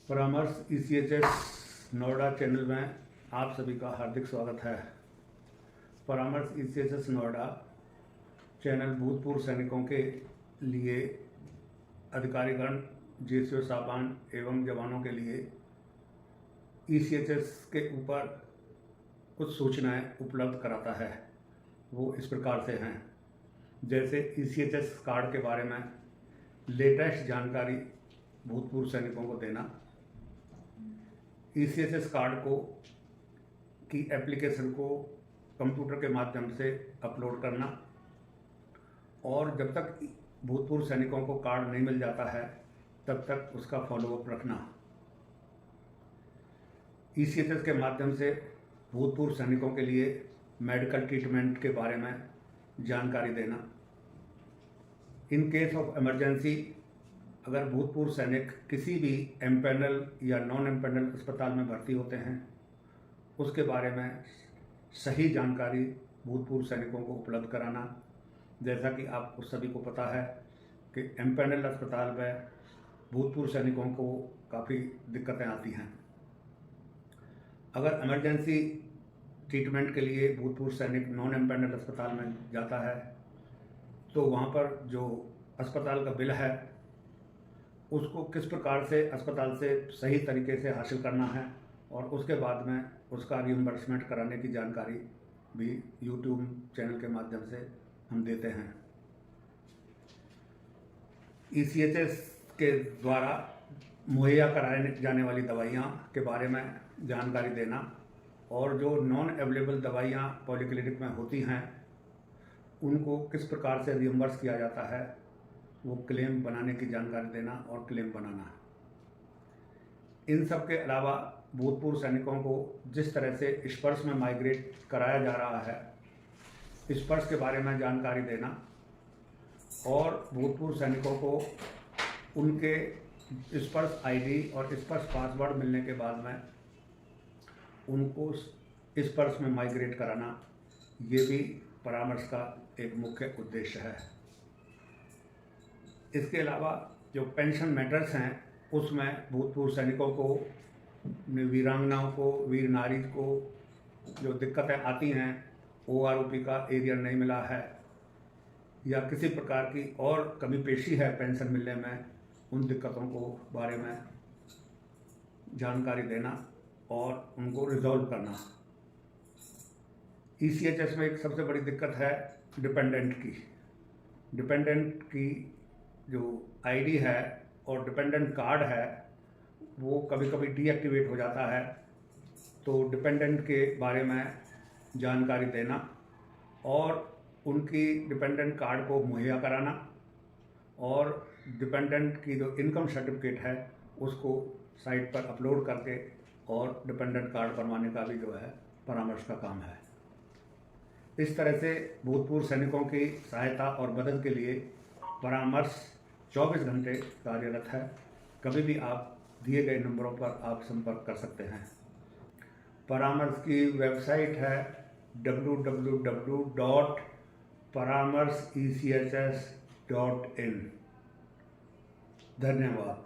परामर्श ECHS Noida channel में आप सभी का हार्दिक स्वागत है। परामर्श ECHS नोएडा चैनल भूतपूर्व सैनिकों के लिए अधिकारीगण, JCO साहबान एवं जवानों के लिए ECHS के ऊपर कुछ सूचनाएं उपलब्ध कराता है। वो इस प्रकार से हैं, जैसे ECHS कार्ड के बारे में लेटेस्ट जानकारी भूतपूर्व सैनिकों को देना, ECHS कार्ड को की एप्लीकेशन को कंप्यूटर के माध्यम से अपलोड करना और जब तक भूतपूर्व सैनिकों को कार्ड नहीं मिल जाता है तब तक उसका फॉलोअप रखना। ECHS के माध्यम से भूतपूर्व सैनिकों के लिए मेडिकल ट्रीटमेंट के बारे में जानकारी देना। इन केस ऑफ इमरजेंसी अगर भूतपूर्व सैनिक किसी भी एम्पैनल या नॉन एम्पैनल अस्पताल में भर्ती होते हैं, उसके बारे में सही जानकारी भूतपूर्व सैनिकों को उपलब्ध कराना। जैसा कि आपको सभी को पता है कि एम्पैनल अस्पताल में भूतपूर्व सैनिकों को काफ़ी दिक्कतें आती हैं। अगर इमरजेंसी ट्रीटमेंट के लिए भूतपूर्व सैनिक नॉन एम्पैनल अस्पताल में जाता है तो वहाँ पर जो अस्पताल का बिल है उसको किस प्रकार से अस्पताल से सही तरीके से हासिल करना है और उसके बाद में उसका रिइंबर्समेंट कराने की जानकारी भी YouTube चैनल के माध्यम से हम देते हैं। ECHS के द्वारा मुहैया कराए जाने वाली दवाइयाँ के बारे में जानकारी देना और जो नॉन अवेलेबल दवाइयाँ पॉलीक्लिनिक में होती हैं उनको किस प्रकार से रिइंबर्स किया जाता है, वो क्लेम बनाने की जानकारी देना और क्लेम बनाना। इन सब के अलावा भूतपूर्व सैनिकों को जिस तरह से स्पर्श में माइग्रेट कराया जा रहा है, स्पर्श के बारे में जानकारी देना और भूतपूर्व सैनिकों को उनके स्पर्श ID और स्पर्श पासवर्ड मिलने के बाद में उनको स्पर्श में माइग्रेट कराना, ये भी परामर्श का एक मुख्य उद्देश्य है। इसके अलावा जो पेंशन मैटर्स हैं उसमें भूतपूर्व सैनिकों को, वीरांगनाओं को, वीर नारी को जो दिक्कतें आती हैं, OROP का एरियर नहीं मिला है या किसी प्रकार की और कमी पेशी है पेंशन मिलने में, उन दिक्कतों को बारे में जानकारी देना और उनको रिजॉल्व करना। ECHS में एक सबसे बड़ी दिक्कत है डिपेंडेंट की जो ID है और डिपेंडेंट कार्ड है वो कभी कभी डीएक्टिवेट हो जाता है, तो डिपेंडेंट के बारे में जानकारी देना और उनकी डिपेंडेंट कार्ड को मुहैया कराना और डिपेंडेंट की जो इनकम सर्टिफिकेट है उसको साइट पर अपलोड करके और डिपेंडेंट कार्ड बनवाने का भी जो है परामर्श का काम है। इस तरह से भूतपूर्व सैनिकों की सहायता और मदद के लिए परामर्श 24 घंटे कार्यरत है। कभी भी आप दिए गए नंबरों पर आप संपर्क कर सकते हैं। परामर्श की वेबसाइट है www.paramarshechs.in। धन्यवाद।